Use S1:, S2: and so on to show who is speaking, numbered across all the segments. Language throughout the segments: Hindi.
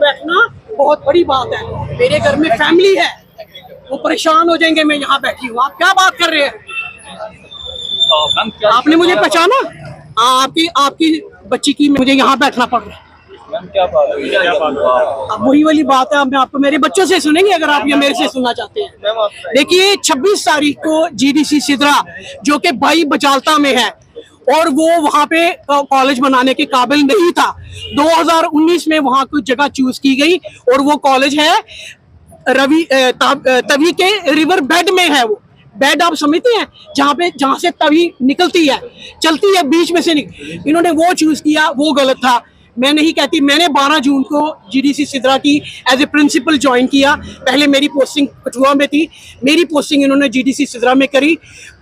S1: बैठना बहुत बड़ी बात है। मेरे घर में फैमिली है, वो परेशान हो जाएंगे मैं यहाँ बैठी हूँ। आप क्या बात कर रहे हैं? आपने मुझे पहचाना? आपकी बच्ची की मुझे यहाँ बैठना पड़ रहा है।
S2: क्या बात है?
S1: अब वही वाली बात है, अब मैं आपको मेरे बच्चों से सुनेंगे अगर आप ये मेरे से सुनना चाहते हैं। देखिए 26 तारीख को जीडीसी सिदरा जो कि भाई बचालता में है और वो वहाँ पे कॉलेज बनाने के काबिल नहीं था, 2019 में वहाँ कुछ जगह चूज की गई और वो कॉलेज है तवी के रिवर बेड में है। वो बेड आप समझते हैं जहाँ से तवी निकलती है, चलती है बीच में से इन्होंने वो चूज किया, वो गलत था। मैं नहीं कहती, मैंने 12 जून को जीडीसी सिदरा की एज ए प्रिंसिपल ज्वाइन किया। पहले मेरी पोस्टिंग कठुआ में थी, मेरी पोस्टिंग इन्होंने जीडीसी सिदरा में करी।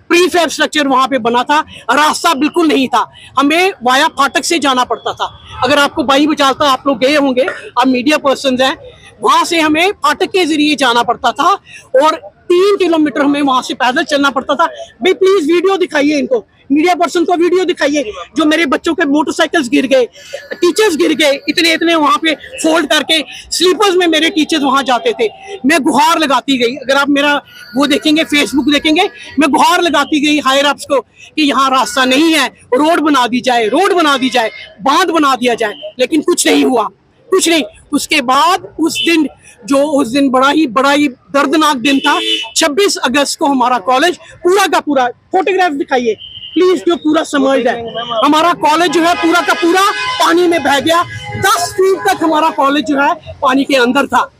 S1: प्रीफैब स्ट्रक्चर वहां पे बना था, रास्ता बिल्कुल नहीं था, हमें वाया फाटक से जाना पड़ता था। अगर आपको भाई बचालता, आप लोग गए होंगे, आप मीडिया पर्सन हैं, वहां से हमें फाटक के जरिए जाना पड़ता था और 3 किलोमीटर हमें वहां से पैदल चलना पड़ता था। भाई प्लीज वीडियो दिखाइए, इनको मीडिया पर्सन को वीडियो दिखाइए जो मेरे बच्चों के मोटरसाइकिल्स गिर गए, टीचर्स गिर गए, इतने वहां पे फोल्ड करके स्लीपर्स में मेरे टीचर्स वहां जाते थे। मैं गुहार लगाती गई, अगर आप मेरा वो देखेंगे, फेसबुक देखेंगे, मैं गुहार लगाती गई हायर अप्स को कि यहाँ रास्ता नहीं है, रोड बना दी जाए, रोड बना दी जाए, बांध बना दिया जाए, लेकिन कुछ नहीं हुआ, कुछ नहीं। उसके बाद उस दिन बड़ा ही दर्दनाक दिन था। 26 अगस्त को हमारा कॉलेज पूरा का पूरा, फोटोग्राफ दिखाइए प्लीज, जो पूरा समर्ड है, हमारा कॉलेज जो है पूरा का पूरा पानी में बह गया। 10 फीट तक हमारा कॉलेज जो है पानी के अंदर था।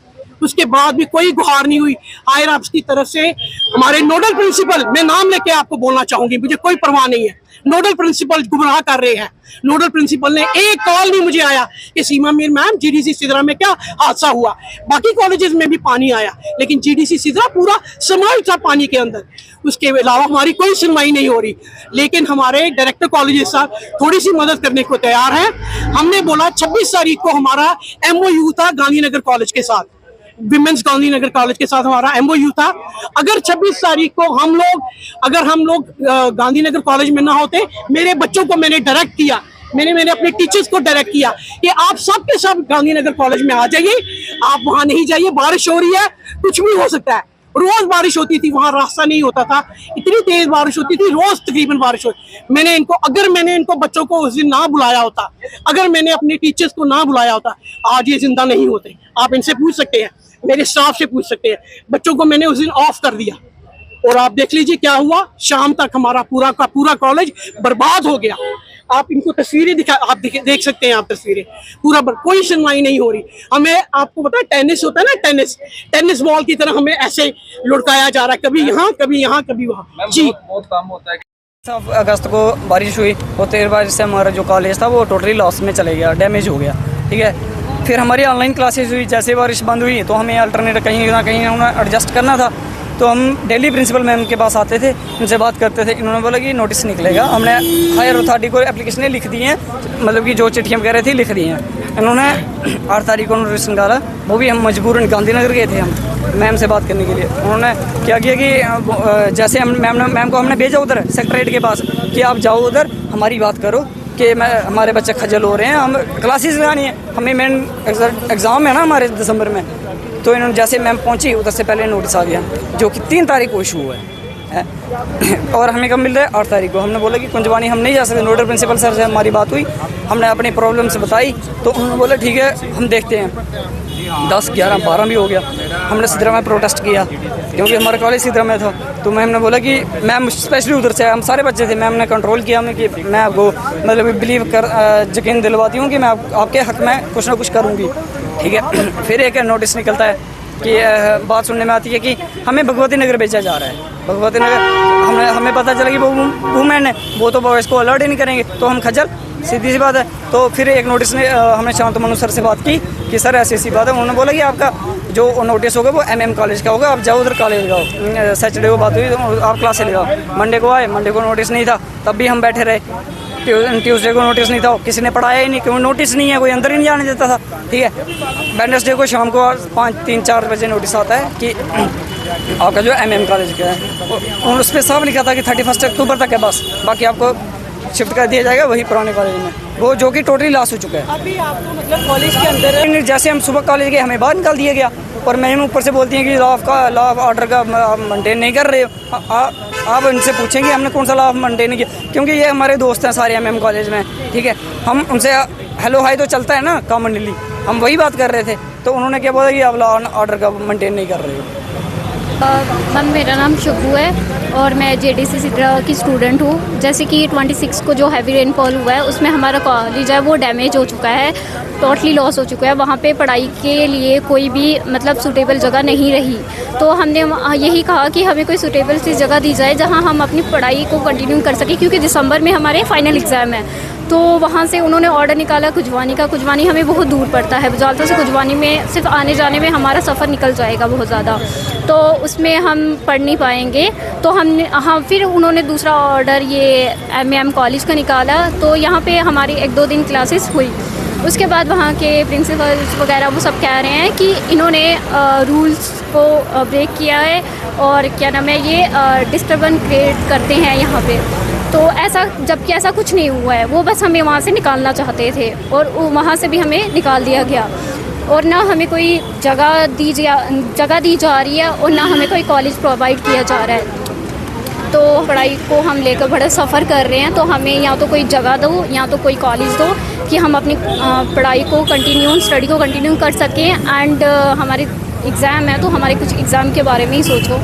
S1: उसके बाद भी कोई गुहार नहीं हुई हायर अप्स की तरफ से। हमारे नोडल प्रिंसिपल, मैं नाम लेके आपको बोलना चाहूंगी, मुझे कोई परवाह नहीं है, नोडल प्रिंसिपल गुमराह कर रहे हैं। नोडल प्रिंसिपल ने एक कॉल नहीं मुझे आया कि सीमा मीर मैम जीडीसी सिदरा में क्या हादसा हुआ। बाकी कॉलेजेस में भी पानी आया, लेकिन जीडीसी सिदरा पूरा समर्ड था पानी के अंदर। उसके अलावा हमारी कोई सुनवाई नहीं हो रही, लेकिन हमारे डायरेक्टर कॉलेजेस साहब थोड़ी सी मदद करने को तैयार हैं। हमने बोला 26 तारीख को हमारा MOU था गांधीनगर कॉलेज के साथ, विमेंस गांधीनगर कॉलेज के साथ हमारा MOU था। अगर 26 तारीख को हम लोग गांधीनगर कॉलेज में ना होते, मेरे बच्चों को मैंने डायरेक्ट किया, मैंने अपने टीचर्स को डायरेक्ट किया कि आप सब के सब गांधीनगर कॉलेज में आ जाइए, आप वहां नहीं जाइए, बारिश हो रही है, कुछ भी हो सकता है। रोज बारिश होती थी, वहां रास्ता नहीं होता था, इतनी तेज बारिश होती थी, रोज तकरीबन बारिश होती। अगर मैंने इनको बच्चों को उस दिन ना बुलाया होता, अगर मैंने अपने टीचर्स को ना बुलाया होता, आज ये जिंदा नहीं होते। आप इनसे पूछ सकते हैं, मेरे स्टाफ से पूछ सकते हैं। बच्चों को मैंने उस दिन ऑफ कर दिया और आप देख लीजिए क्या हुआ, शाम तक हमारा पूरा का पूरा कॉलेज बर्बाद हो गया। आप इनको तस्वीरें आप देख सकते हैं, आप तस्वीरें कोई सुनवाई नहीं हो रही। हमें, आपको पता है टेनिस होता है ना, टेनिस बॉल की तरह हमें ऐसे लुढ़काया जा रहा है, कभी यहाँ कभी यहाँ कभी वहाँ। जी
S2: बहुत काम होता है।
S3: 7 अगस्त को बारिश हुई और 13 बारिश से हमारा जो कॉलेज था वो टोटली लॉस में चले गया, डैमेज हो गया। ठीक है, फिर हमारी ऑनलाइन क्लासेज हुई, जैसे बारिश बंद हुई तो हमें अल्टरनेट कहीं ना कहीं एडजस्ट करना था। तो हम डेली प्रिंसिपल मैम के पास आते थे, उनसे बात करते थे। इन्होंने बोला कि नोटिस निकलेगा। हमने हायर अथॉरिटी को एप्लीकेशनें लिख दी हैं, मतलब कि जो चिट्ठियाँ वगैरह थी लिख दी हैं। इन्होंने 8 तारीख को नोटिस निकाला, वो भी हम मजबूरन गांधीनगर गए थे हम मैम से बात करने के लिए। उन्होंने क्या किया कि जैसे हम मैम को हमने भेजा उधर सेक्रेटरीट के पास कि आप जाओ उधर, हमारी बात करो कि हमारे बच्चे खजल हो रहे हैं, हम क्लासेस लगानी है, हमें मेन एग्ज़ाम है ना हमारे दिसंबर में। तो इन्होंने जैसे मैम पहुंची उधर से पहले नोटिस आ गया, जो कि 3 तारीख को इशू हुआ है और हमें कब मिल रहा है 8 तारीख को। हमने बोला कि कुंजवानी हम नहीं जा सकते। नोडल प्रिंसिपल सर से हमारी बात हुई, हमने अपनी प्रॉब्लम्स बताई तो उन्होंने बोला ठीक है हम देखते हैं। 10, 11, 12 भी हो गया। हमने सिदरा में प्रोटेस्ट किया क्योंकि हमारा कॉलेज सिदरा में था। तो मैम ने बोला कि मैम स्पेशली उधर से, हम सारे बच्चे थे, मैम ने कंट्रोल किया हमें कि मैं आपको मतलब बिलीव कर यकीन दिलवाती हूँ कि मैं आपके हक़ में कुछ ना कुछ करूँगी। ठीक है, फिर एक नोटिस निकलता है कि बात सुनने में आती है कि हमें भगवती नगर भेजा जा रहा है। भगवती नगर हमें पता चला कि वो वुमेन है, वो तो बॉयज़ को अलर्ट ही नहीं करेंगे, तो हम खजल, सीधी सी बात है। तो फिर एक नोटिस ने हमने शांतमनु सर से बात की कि सर ऐसी ऐसी बात है। उन्होंने बोला कि आपका जो नोटिस होगा वो MM कॉलेज का होगा, आप जाओ उधर कॉलेज लगाओ। सैटरडे को बात हुई तो आप क्लास से लगाओ। मंडे को आए, मंडे को नोटिस नहीं था, तब भी हम बैठे रहे। ट्यूसडे को नोटिस नहीं था, किसी ने पढ़ाया ही नहीं, क्यों नोटिस नहीं है, कोई अंदर ही नहीं जाने देता था। ठीक है, वेडनेसडे को शाम को 5-3-4 बजे नोटिस आता है कि आपका जो MM कॉलेज का है, और उस पर साफ लिखा था कि 31 अक्टूबर तक है बस, बाकी आपको शिफ्ट कर दिया जाएगा वही पुराने कॉलेज में, वो जो कि टोटली लॉस हो चुका है।
S1: अभी आपको मतलब कॉलेज के अंदर
S3: जैसे हम सुबह कॉलेज गए हमें बाहर निकाल दिया गया और मैम ऊपर से बोलती हैं कि लॉ ऑफ ऑर्डर का मेंटेन नहीं कर रहे हो। आप उनसे पूछेंगे हमने कौन सा लॉ ऑफ मेंटेन किया, क्योंकि ये हमारे दोस्त हैं सारे एमएम कॉलेज में, ठीक है। हम उनसे हेलो हाई तो चलता है ना कॉमनली, हम वही बात कर रहे थे, तो उन्होंने क्या बोला कि आप लॉ ऑर्डर का मेंटेन नहीं कर रहे हो।
S4: मैम मेरा नाम शुभू है और मैं जेडीसी की स्टूडेंट हूँ। जैसे कि 26 को जो हैवी रेनफॉल हुआ है उसमें हमारा कॉलेज है वो डैमेज हो चुका है, टोटली लॉस हो चुका है। वहाँ पे पढ़ाई के लिए कोई भी मतलब सूटेबल जगह नहीं रही, तो हमने यही कहा कि हमें कोई सूटेबल सी जगह दी जाए जहाँ हम अपनी पढ़ाई को कंटिन्यू कर सकें, क्योंकि दिसंबर में हमारे फाइनल एग्ज़ाम है। तो वहाँ से उन्होंने ऑर्डर निकाला कुजवानी का। कुजवानी हमें बहुत दूर पड़ता है, बुजालता से कुजवानी में सिर्फ आने जाने में हमारा सफ़र निकल जाएगा बहुत ज़्यादा, तो उसमें हम पढ़ नहीं पाएंगे। तो हम फिर उन्होंने दूसरा ऑर्डर ये एमएम कॉलेज का निकाला, तो यहाँ पे हमारी 1-2 दिन क्लासेस हुई। उसके बाद वहाँ के प्रिंसिपल्स वगैरह वो सब कह रहे हैं कि इन्होंने रूल्स को ब्रेक किया है और क्या नाम है ये डिस्टर्बेंस क्रिएट करते हैं यहाँ पे। तो ऐसा, जबकि ऐसा कुछ नहीं हुआ है, वो बस हमें वहाँ से निकालना चाहते थे और वहाँ से भी हमें निकाल दिया गया, और ना हमें कोई जगह दी जा रही है और ना हमें कोई कॉलेज प्रोवाइड किया जा रहा है। तो पढ़ाई को हम लेकर बड़ा सफ़र कर रहे हैं, तो हमें या तो कोई जगह दो या तो कोई कॉलेज दो कि हम अपनी पढ़ाई को स्टडी को कंटिन्यू कर सकें। एंड हमारे एग्ज़ाम है तो हमारे कुछ एग्ज़ाम के बारे में ही सोचो।